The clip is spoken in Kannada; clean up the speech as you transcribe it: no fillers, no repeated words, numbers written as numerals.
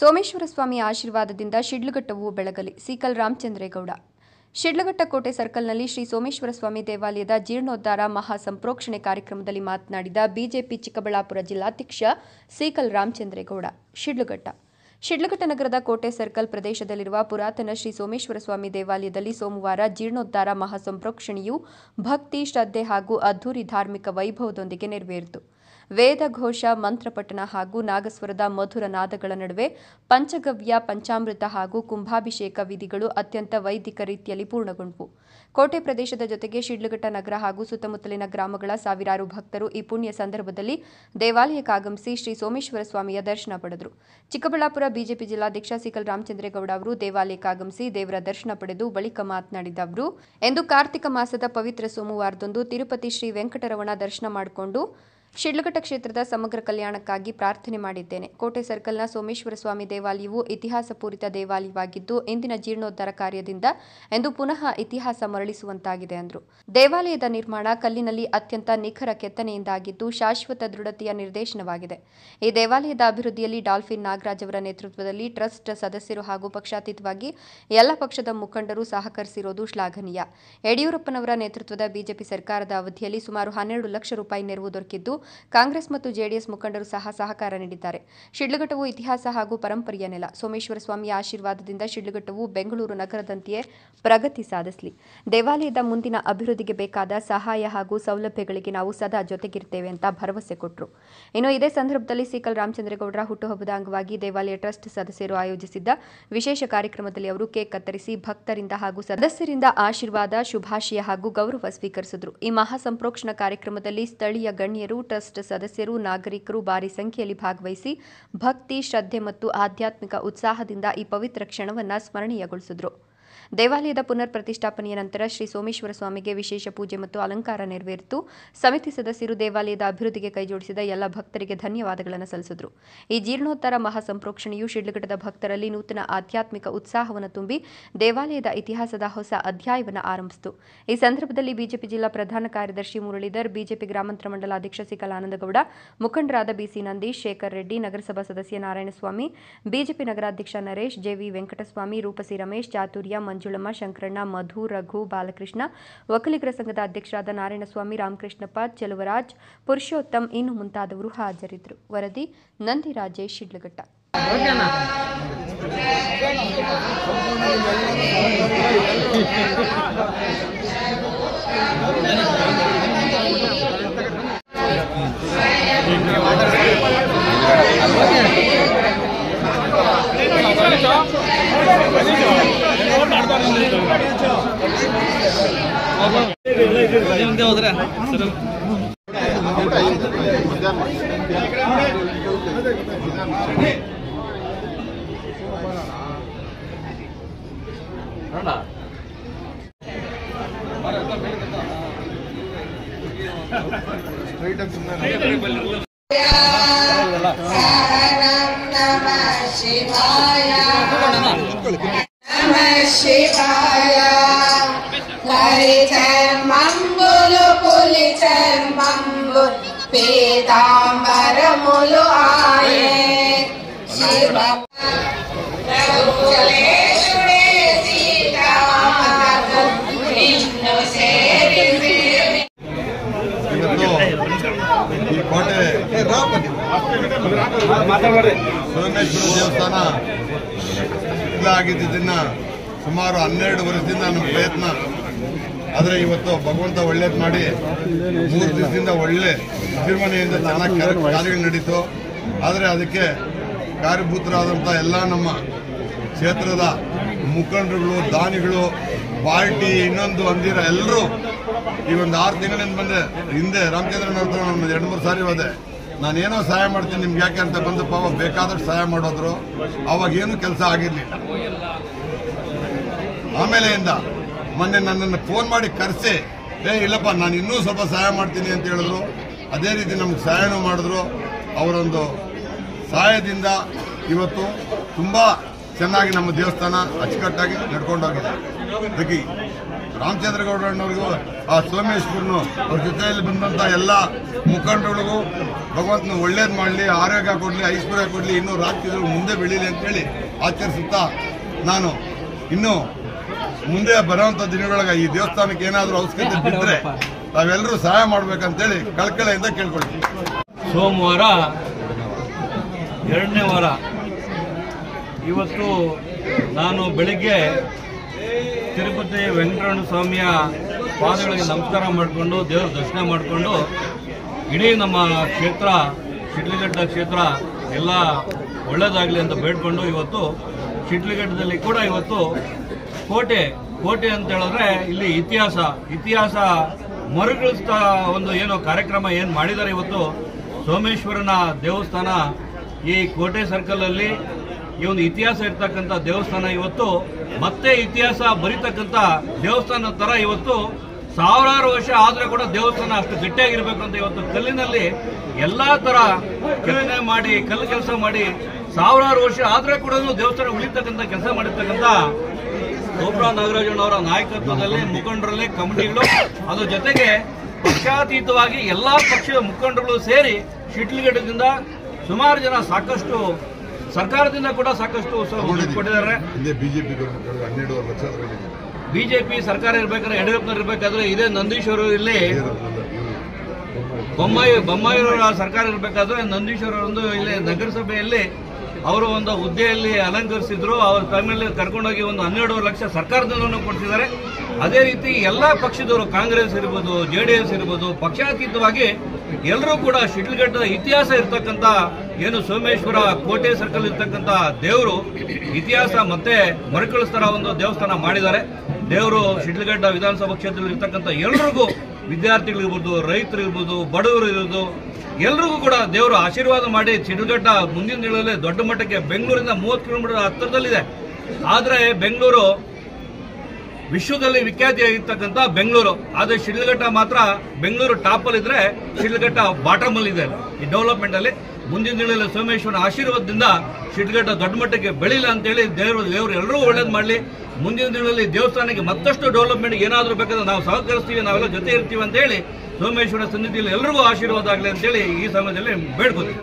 ಸೋಮೇಶ್ವರ ಸ್ವಾಮಿ ಆಶೀರ್ವಾದದಿಂದ ಶಿಡ್ಲಘಟ್ಟವು ಬೆಳಗಲಿ. ಸೀಕಲ್ ರಾಮಚಂದ್ರೇಗೌಡ. ಶಿಡ್ಲಘಟ್ಟ ಕೋಟೆ ಸರ್ಕಲ್ನಲ್ಲಿ ಶ್ರೀ ಸೋಮೇಶ್ವರ ಸ್ವಾಮಿ ದೇವಾಲಯದ ಜೀರ್ಣೋದ್ಧಾರ ಮಹಾ ಸಂಪ್ರೋಕ್ಷಣೆ ಕಾರ್ಯಕ್ರಮದಲ್ಲಿ ಮಾತನಾಡಿದ ಬಿಜೆಪಿ ಚಿಕ್ಕಬಳ್ಳಾಪುರ ಜಿಲ್ಲಾಧ್ಯಕ್ಷ ಸೀಕಲ್ ರಾಮಚಂದ್ರೇಗೌಡ. ಶಿಡ್ಲಘಟ್ಟ ನಗರದ ಕೋಟೆ ಸರ್ಕಲ್ ಪ್ರದೇಶದಲ್ಲಿರುವ ಪುರಾತನ ಶ್ರೀ ಸೋಮೇಶ್ವರ ಸ್ವಾಮಿ ದೇವಾಲಯದಲ್ಲಿ ಸೋಮವಾರ ಜೀರ್ಣೋದ್ಧಾರ ಮಹಾ ಸಂಪ್ರೋಕ್ಷಣೆಯು ಭಕ್ತಿ, ಶ್ರದ್ಧೆ ಹಾಗೂ ಅದ್ದೂರಿ ಧಾರ್ಮಿಕ ವೈಭವದೊಂದಿಗೆ ನೆರವೇರಿತು. ವೇದ ಘೋಷ, ಮಂತ್ರಪಠಣ ಹಾಗೂ ನಾಗಸ್ವರದ ಮಧುರ ನಾದಗಳ ನಡುವೆ ಪಂಚಗವ್ಯ, ಪಂಚಾಮೃತ ಹಾಗೂ ಕುಂಭಾಭಿಷೇಕ ವಿಧಿಗಳು ಅತ್ಯಂತ ವೈದಿಕ ರೀತಿಯಲ್ಲಿ ಪೂರ್ಣಗೊಂಡವು. ಕೋಟೆ ಪ್ರದೇಶದ ಜೊತೆಗೆ ಶಿಡ್ಲಘಟ್ಟ ನಗರ ಹಾಗೂ ಸುತ್ತಮುತ್ತಲಿನ ಗ್ರಾಮಗಳ ಸಾವಿರಾರು ಭಕ್ತರು ಈ ಪುಣ್ಯ ಸಂದರ್ಭದಲ್ಲಿ ದೇವಾಲಯಕ್ಕಾಗಮಿಸಿ ಶ್ರೀ ಸೋಮೇಶ್ವರ ಸ್ವಾಮಿಯ ದರ್ಶನ ಪಡೆದರು. ಚಿಕ್ಕಬಳ್ಳಾಪುರ ಬಿಜೆಪಿ ಜಿಲ್ಲಾಧ್ಯಕ್ಷ ಸೀಕಲ್ ರಾಮಚಂದ್ರೇಗೌಡ ಅವರು ದೇವಾಲಯಕ್ಕಾಗಮಿಸಿ ದೇವರ ದರ್ಶನ ಪಡೆದು ಬಳಿಕ ಮಾತನಾಡಿದ ಅವರು, ಎಂದು ಕಾರ್ತಿಕ ಮಾಸದ ಪವಿತ್ರ ಸೋಮವಾರದಂದು ತಿರುಪತಿ ಶ್ರೀ ವೆಂಕಟರಮಣ ದರ್ಶನ ಮಾಡಿಕೊಂಡು ಶಿಡ್ಲಘಟ್ಟ ಕ್ಷೇತ್ರದ ಸಮಗ್ರ ಕಲ್ಯಾಣಕ್ಕಾಗಿ ಪ್ರಾರ್ಥನೆ ಮಾಡಿದ್ದೇನೆ. ಕೋಟೆ ಸರ್ಕಲ್ನ ಸೋಮೇಶ್ವರ ಸ್ವಾಮಿ ದೇವಾಲಯವು ಇತಿಹಾಸ ಪೂರಿತ ದೇವಾಲಯವಾಗಿದ್ದು, ಇಂದಿನ ಜೀರ್ಣೋದ್ಧಾರ ಕಾರ್ಯದಿಂದ ಎಂದು ಪುನಃ ಇತಿಹಾಸ ಮರಳಿಸುವಂತಾಗಿದೆ ಎಂದರು. ದೇವಾಲಯದ ನಿರ್ಮಾಣ ಕಲ್ಲಿನಲ್ಲಿ ಅತ್ಯಂತ ನಿಖರ ಕೆತ್ತನೆಯಿಂದಾಗಿದ್ದು, ಶಾಶ್ವತ ದೃಢತೆಯ ನಿರ್ದೇಶನವಾಗಿದೆ. ಈ ದೇವಾಲಯದ ಅಭಿವೃದ್ಧಿಯಲ್ಲಿ ಡಾಲ್ಫಿನ್ ನಾಗರಾಜ್ ಅವರ ನೇತೃತ್ವದಲ್ಲಿ ಟ್ರಸ್ಟ್ ಸದಸ್ಯರು ಹಾಗೂ ಪಕ್ಷಾತೀತವಾಗಿ ಎಲ್ಲ ಪಕ್ಷದ ಮುಖಂಡರು ಸಹಕರಿಸಿರುವುದು ಶ್ಲಾಘನೀಯ. ಯಡಿಯೂರಪ್ಪನವರ ನೇತೃತ್ವದ ಬಿಜೆಪಿ ಸರ್ಕಾರದ ಅವಧಿಯಲ್ಲಿ ಸುಮಾರು 12 ಲಕ್ಷ ರೂಪಾಯಿ ನೆರವು ದೊರಕಿದ್ದು, ಕಾಂಗ್ರೆಸ್ ಮತ್ತು ಜೆಡಿಎಸ್ ಮುಖಂಡರು ಸಹಕಾರ ನೀಡಿದ್ದಾರೆ. ಶಿಡ್ಲಘಟ್ಟವು ಇತಿಹಾಸ ಹಾಗೂ ಪರಂಪರೆಯ ನೆಲ. ಸೋಮೇಶ್ವರ ಸ್ವಾಮಿಯ ಆಶೀರ್ವಾದದಿಂದ ಶಿಡ್ಲಘಟ್ಟವು ಬೆಂಗಳೂರು ನಗರದಂತೆಯೇ ಪ್ರಗತಿ ಸಾಧಿಸಲಿ. ದೇವಾಲಯದ ಮುಂದಿನ ಅಭಿವೃದ್ಧಿಗೆ ಬೇಕಾದ ಸಹಾಯ ಹಾಗೂ ಸೌಲಭ್ಯಗಳಿಗೆ ನಾವು ಸದಾ ಜೊತೆಗಿರ್ತೇವೆ ಅಂತ ಭರವಸೆ ಕೊಟ್ಟರು. ಇನ್ನು ಇದೇ ಸಂದರ್ಭದಲ್ಲಿ ಸೀಕಲ್ ರಾಮಚಂದ್ರೇಗೌಡರ ಹುಟ್ಟುಹಬ್ಬದ ಅಂಗವಾಗಿ ದೇವಾಲಯ ಟ್ರಸ್ಟ್ ಸದಸ್ಯರು ಆಯೋಜಿಸಿದ್ದ ವಿಶೇಷ ಕಾರ್ಯಕ್ರಮದಲ್ಲಿ ಅವರು ಕೇಕ್ ಕತ್ತರಿಸಿ ಭಕ್ತರಿಂದ ಹಾಗೂ ಸದಸ್ಯರಿಂದ ಆಶೀರ್ವಾದ, ಶುಭಾಶಯ ಹಾಗೂ ಗೌರವ ಸ್ವೀಕರಿಸಿದರು. ಈ ಮಹಾ ಸಂಪ್ರೋಕ್ಷಣಾ ಕಾರ್ಯಕ್ರಮದಲ್ಲಿ ಸ್ಥಳೀಯ ಗಣ್ಯರು, ಟ್ರಸ್ಟ್ ಸದಸ್ಯರು, ನಾಗರಿಕರು ಭಾರಿ ಸಂಖ್ಯೆಯಲ್ಲಿ ಭಾಗವಹಿಸಿ ಭಕ್ತಿ, ಶ್ರದ್ಧೆ ಮತ್ತು ಆಧ್ಯಾತ್ಮಿಕ ಉತ್ಸಾಹದಿಂದ ಈ ಪವಿತ್ರ ಕ್ಷಣವನ್ನು ಸ್ಮರಣೀಯಗೊಳಿಸಿದರು. ದೇವಾಲಯದ ಪುನರ್ ಪ್ರತಿಷ್ಠಾಪನೆಯ ನಂತರ ಶ್ರೀ ಸೋಮೇಶ್ವರ ಸ್ವಾಮಿಗೆ ವಿಶೇಷ ಪೂಜೆ ಮತ್ತು ಅಲಂಕಾರ ನೆರವೇರಿತು. ಸಮಿತಿ ಸದಸ್ಯರು ದೇವಾಲಯದ ಅಭಿವೃದ್ಧಿಗೆ ಕೈಜೋಡಿಸಿದ ಎಲ್ಲ ಭಕ್ತರಿಗೆ ಧನ್ಯವಾದಗಳನ್ನು ಸಲ್ಲಿಸಿದರು. ಈ ಜೀರ್ಣೋದ್ಧಾರ ಮಹಾ ಸಂಪ್ರೋಕ್ಷಣೆಯು ಶಿಡ್ಲಘಟ್ಟದ ಭಕ್ತರಲ್ಲಿ ನೂತನ ಆಧ್ಯಾತ್ಮಿಕ ಉತ್ಸಾಹವನ್ನು ತುಂಬಿ ದೇವಾಲಯದ ಇತಿಹಾಸದ ಹೊಸ ಅಧ್ಯಾಯವನ್ನು ಆರಂಭಿಸಿತು. ಈ ಸಂದರ್ಭದಲ್ಲಿ ಬಿಜೆಪಿ ಜಿಲ್ಲಾ ಪ್ರಧಾನ ಕಾರ್ಯದರ್ಶಿ ಮುರಳೀಧರ್, ಬಿಜೆಪಿ ಗ್ರಾಮಾಂತರ ಮಂಡಲ ಅಧ್ಯಕ್ಷ ಸೀಕಲ್ ಆನಂದಗೌಡ, ಮುಖಂಡರಾದ ಬಿಸಿ ನಂದೀಶ್, ಶೇಖರ್ ರೆಡ್ಡಿ, ನಗರಸಭಾ ಸದಸ್ಯ ನಾರಾಯಣಸ್ವಾಮಿ, ಬಿಜೆಪಿ ನಗರಾಧ್ಯಕ್ಷ ನರೇಶ್, ಜೆವಿ ವೆಂಕಟಸ್ವಾಮಿ, ರೂಪಸಿ ರಮೇಶ್, ಚಾತುರ್ಯ, ಮಂಜುಳಮ್ಮ, ಶಂಕರಣ್ಣ, ಮಧು, ರಘು, ಬಾಲಕೃಷ್ಣ, ಒಕ್ಕಲಿಗರ ಸಂಘದ ಅಧ್ಯಕ್ಷರಾದ ನಾರಾಯಣಸ್ವಾಮಿ, ರಾಮಕೃಷ್ಣಪ್ಪ, ಚೆಲುವರಾಜ್, ಪುರುಷೋತ್ತಮ್ ಇನ್ನು ಮುಂತಾದವರು ಹಾಜರಿದ್ದರು. ವರದಿ ನಂದಿ ರಾಜೇಶ್, ಶಿಡ್ಲಘಟ್ಟ. శివాయ హరిచర్మంబులు పులిచర్మంబు పీతాంబరములు ఆయే శివ రఘుకులేశుడే సీతామాత నిన్ను సేవించి ಈ ಕೋಟೆ ಸೋಮೇಶ್ವರ ದೇವಸ್ಥಾನ ಇಲ್ಲ ಆಗಿದ್ದನ್ನ ಸುಮಾರು 12 ವರ್ಷದಿಂದ ನಮ್ಮ ಪ್ರಯತ್ನ. ಆದರೆ ಇವತ್ತು ಭಗವಂತ ಒಳ್ಳೇದು ಮಾಡಿ 3 ದಿವಸದಿಂದ ಒಳ್ಳೆ ವಿಜೃಂಭಣೆಯಿಂದ ಚೆನ್ನಾಗಿ ಕಾರ್ಯಗಳು ನಡೀತು. ಆದರೆ ಅದಕ್ಕೆ ಕಾರ್ಯಭೂತರಾದಂಥ ಎಲ್ಲ ನಮ್ಮ ಕ್ಷೇತ್ರದ ಮುಖಂಡರುಗಳು, ದಾನಿಗಳು, ಪಾರ್ಟಿ, ಇನ್ನೊಂದು ಅಂದಿರ ಎಲ್ಲರೂ ಈ ಒಂದು 6 ತಿಂಗಳಿಂದ ಬಂದೆ. ಹಿಂದೆ ರಾಮಚಂದ್ರನ ಹತ್ರ 2-3 ಸಾರಿ ಹೋದೆ. ನಾನೇನೋ ಸಹಾಯ ಮಾಡ್ತೀನಿ ನಿಮ್ಗೆ ಯಾಕೆ ಅಂತ ಬಂದಪ್ಪ, ಅವಾಗ ಬೇಕಾದಷ್ಟು ಸಹಾಯ ಮಾಡೋದ್ರು. ಅವಾಗ ಏನು ಕೆಲಸ ಆಗಿರಲಿಲ್ಲ. ಆಮೇಲೆಯಿಂದ ಮೊನ್ನೆ ನನ್ನನ್ನು ಫೋನ್ ಮಾಡಿ ಕರೆಸಿ, ಇಲ್ಲಪ್ಪ ನಾನು ಇನ್ನೂ ಸ್ವಲ್ಪ ಸಹಾಯ ಮಾಡ್ತೀನಿ ಅಂತ ಹೇಳಿದ್ರು. ಅದೇ ರೀತಿ ನಮ್ಗೆ ಸಹಾಯನೂ ಮಾಡಿದ್ರು. ಅವರೊಂದು ಸಹಾಯದಿಂದ ಇವತ್ತು ತುಂಬ ಚೆನ್ನಾಗಿ ನಮ್ಮ ದೇವಸ್ಥಾನ ಅಚ್ಚುಕಟ್ಟಾಗಿ ನಡ್ಕೊಂಡೋಗಿದೆ. ರಾಮಚಂದ್ರಗೌಡರಣ್ಣವ್ರಿಗೂ ಆ ಸೋಮೇಶ್ವರನು ಅವ್ರ ಜೊತೆಯಲ್ಲಿ ಬಂದಂಥ ಎಲ್ಲ ಮುಖಂಡರಿಗೂ ಭಗವಂತನ ಒಳ್ಳೇದು ಮಾಡಲಿ, ಆರೋಗ್ಯ ಕೊಡಲಿ, ಐಶ್ವರ್ಯ ಕೊಡಲಿ, ಇನ್ನೂ ರಾಜ್ಯದಲ್ಲಿ ಮುಂದೆ ಬೆಳೀಲಿ ಅಂತೇಳಿ ಆಚರಿಸುತ್ತಾ ನಾನು ಇನ್ನು ಮುಂದೆ ಬರುವಂಥ ದಿನಗಳಾಗ ಈ ದೇವಸ್ಥಾನಕ್ಕೆ ಏನಾದರೂ ಅವಶ್ಯಕತೆ ಬಿದ್ದರೆ ತಾವೆಲ್ಲರೂ ಸಹಾಯ ಮಾಡ್ಬೇಕಂತೇಳಿ ಕಳಕಳಿಯಿಂದ ಕೇಳ್ಕೊಳ್ತೀವಿ. ಸೋಮವಾರ 2ನೇ ವಾರ ಇವತ್ತು ನಾನು ಬೆಳಿಗ್ಗೆ ತಿರುಪತಿ ವೆಂಕಟರಮಣ ಸ್ವಾಮಿಯ ಪಾದಗಳಿಗೆ ನಮಸ್ಕಾರ ಮಾಡಿಕೊಂಡು ದೇವರ ದರ್ಶನ ಮಾಡಿಕೊಂಡು ಇಡೀ ನಮ್ಮ ಕ್ಷೇತ್ರ ಶಿಡ್ಲಘಟ್ಟ ಕ್ಷೇತ್ರ ಎಲ್ಲ ಒಳ್ಳೆಯದಾಗಲಿ ಅಂತ ಬೇಡ್ಕೊಂಡು ಇವತ್ತು ಶಿಡ್ಲಘಟ್ಟದಲ್ಲಿ ಕೂಡ ಇವತ್ತು ಕೋಟೆ ಅಂತ ಹೇಳಿದ್ರೆ ಇಲ್ಲಿ ಇತಿಹಾಸ ಮರುಕಳಿಸ್ತಾ ಒಂದು ಏನೋ ಕಾರ್ಯಕ್ರಮ ಏನು ಮಾಡಿದ್ದಾರೆ. ಇವತ್ತು ಸೋಮೇಶ್ವರನ ದೇವಸ್ಥಾನ ಈ ಕೋಟೆ ಸರ್ಕಲಲ್ಲಿ ಈ ಒಂದು ಇತಿಹಾಸ ಇರ್ತಕ್ಕಂಥ ದೇವಸ್ಥಾನ ಇವತ್ತು ಮತ್ತೆ ಇತಿಹಾಸ ಬರೀತಕ್ಕಂಥ ದೇವಸ್ಥಾನ ತರ ಇವತ್ತು ಸಾವಿರಾರು ವರ್ಷ ಆದ್ರೆ ಕೂಡ ದೇವಸ್ಥಾನ ಅಷ್ಟು ಗಟ್ಟಿಯಾಗಿರ್ಬೇಕು ಅಂತ ಇವತ್ತು ಕಲ್ಲಿನಲ್ಲಿ ಎಲ್ಲಾ ತರ ಕೆತ್ತನೆ ಮಾಡಿ ಕಲ್ಲು ಕೆಲಸ ಮಾಡಿ ಸಾವಿರಾರು ವರ್ಷ ಆದ್ರೆ ಕೂಡ ದೇವಸ್ಥಾನ ಉಳಿತಕ್ಕಂಥ ಕೆಲಸ ಮಾಡಿರ್ತಕ್ಕಂಥ ಗೋಪುರ ನಾಗರಾಜಣ್ಣವರ ನಾಯಕತ್ವದಲ್ಲಿ ಮುಖಂಡರಲ್ಲಿ ಕಮಿಟಿಗಳು, ಅದ್ರ ಜೊತೆಗೆ ಪಕ್ಷಾತೀತವಾಗಿ ಎಲ್ಲಾ ಪಕ್ಷದ ಮುಖಂಡರುಗಳು ಸೇರಿ ಶಿಡ್ಲಘಟ್ಟದಿಂದ ಸುಮಾರು ಜನ ಸಾಕಷ್ಟು ಸರ್ಕಾರದಿಂದ ಕೂಡ ಸಾಕಷ್ಟು ಕೊಟ್ಟಿದ್ದಾರೆ. ಬಿಜೆಪಿ ಸರ್ಕಾರ ಇರ್ಬೇಕಾದ್ರೆ ಯಡಿಯೂರಪ್ಪನವ್ರು ಇರ್ಬೇಕಾದ್ರೆ ಇದೇ ನಂದೀಶ್ವರ ಇಲ್ಲಿ ಬೊಮ್ಮಾಯಿಯವರ ಸರ್ಕಾರ ಇರಬೇಕಾದ್ರೆ ನಂದೀಶ್ವರರೊಂದು ಇಲ್ಲಿ ನಗರಸಭೆಯಲ್ಲಿ ಅವರು ಒಂದು ಹುದ್ದೆಯಲ್ಲಿ ಅಲಂಕರಿಸಿದ್ರು. ಅವ್ರ ಟೈಮಲ್ಲಿ ಕರ್ಕೊಂಡೋಗಿ ಒಂದು 12 ಲಕ್ಷ ಸರ್ಕಾರದಿಂದ ಕೊಡ್ತಿದ್ದಾರೆ. ಅದೇ ರೀತಿ ಎಲ್ಲಾ ಪಕ್ಷದವರು ಕಾಂಗ್ರೆಸ್ ಇರ್ಬೋದು, JDS ಇರ್ಬೋದು, ಪಕ್ಷಾತೀತವಾಗಿ ಎಲ್ಲರೂ ಕೂಡ ಶಿಡ್ಲಘಟ್ಟದ ಇತಿಹಾಸ ಇರ್ತಕ್ಕಂಥ ಏನು ಸೋಮೇಶ್ವರ ಕೋಟೆ ಸರ್ಕಲ್ ಇರ್ತಕ್ಕಂಥ ದೇವರು ಇತಿಹಾಸ ಮತ್ತೆ ಮರುಕಳಿಸ್ತಾರ ಒಂದು ದೇವಸ್ಥಾನ ಮಾಡಿದ್ದಾರೆ. ದೇವರು ಶಿಡ್ಲಘಟ್ಟ ವಿಧಾನಸಭಾ ಕ್ಷೇತ್ರದಲ್ಲಿ ಇರ್ತಕ್ಕಂಥ ಎಲ್ಲರಿಗೂ, ವಿದ್ಯಾರ್ಥಿಗಳಿರ್ಬೋದು, ರೈತರಿರ್ಬೋದು, ಬಡವರು ಇರ್ಬೋದು, ಎಲ್ರಿಗೂ ಕೂಡ ದೇವರು ಆಶೀರ್ವಾದ ಮಾಡಿ ಶಿಡ್ಲಘಟ್ಟ ಮುಂದಿನ ದಿನಗಳಲ್ಲಿ ದೊಡ್ಡ ಮಟ್ಟಕ್ಕೆ ಬೆಂಗಳೂರಿಂದ 30 ಕಿಲೋಮೀಟರ್ ಹತ್ತಿರದಲ್ಲಿದೆ. ಆದ್ರೆ ಬೆಂಗಳೂರು ವಿಶ್ವದಲ್ಲಿ ವಿಖ್ಯಾತಿಯಾಗಿರ್ತಕ್ಕಂಥ ಬೆಂಗಳೂರು, ಆದ್ರೆ ಶಿಡ್ಲಘಟ್ಟ ಮಾತ್ರ ಬೆಂಗಳೂರು ಟಾಪ್ ಅಲ್ಲಿ ಇದ್ರೆ ಶಿಡ್ಲಘಟ್ಟ ಬಾಟಮ್ ಅಲ್ಲಿ ಇದೆ. ಈ ಡೆವಲಪ್ಮೆಂಟ್ ಅಲ್ಲಿ ಮುಂದಿನ ದಿನಗಳಲ್ಲಿ ಸೋಮೇಶ್ವರನ ಆಶೀರ್ವಾದದಿಂದ ಶಿಡ್ಲಘಟ್ಟ ದೊಡ್ಡ ಮಟ್ಟಕ್ಕೆ ಬೆಳಿಲ್ಲ ಅಂತೇಳಿ ದೇವರು ಎಲ್ಲರೂ ಒಳ್ಳೇದು ಮಾಡಲಿ. ಮುಂದಿನ ದಿನಗಳಲ್ಲಿ ದೇವಸ್ಥಾನಕ್ಕೆ ಮತ್ತಷ್ಟು ಡೆವಲಪ್ಮೆಂಟ್ ಏನಾದರೂ ಬೇಕಾದ್ರೆ ನಾವು ಸಹಕರಿಸ್ತೀವಿ, ನಾವೆಲ್ಲ ಜೊತೆ ಇರ್ತೀವಿ ಅಂತ ಹೇಳಿ ಸೋಮೇಶ್ವರ ಸನ್ನಿಧಿಯಲ್ಲಿ ಎಲ್ಲರಿಗೂ ಆಶೀರ್ವಾದ ಆಗಲಿ ಅಂತೇಳಿ ಈ ಸಮಯದಲ್ಲಿ ಬೇಡ್ಕೊತೀವಿ.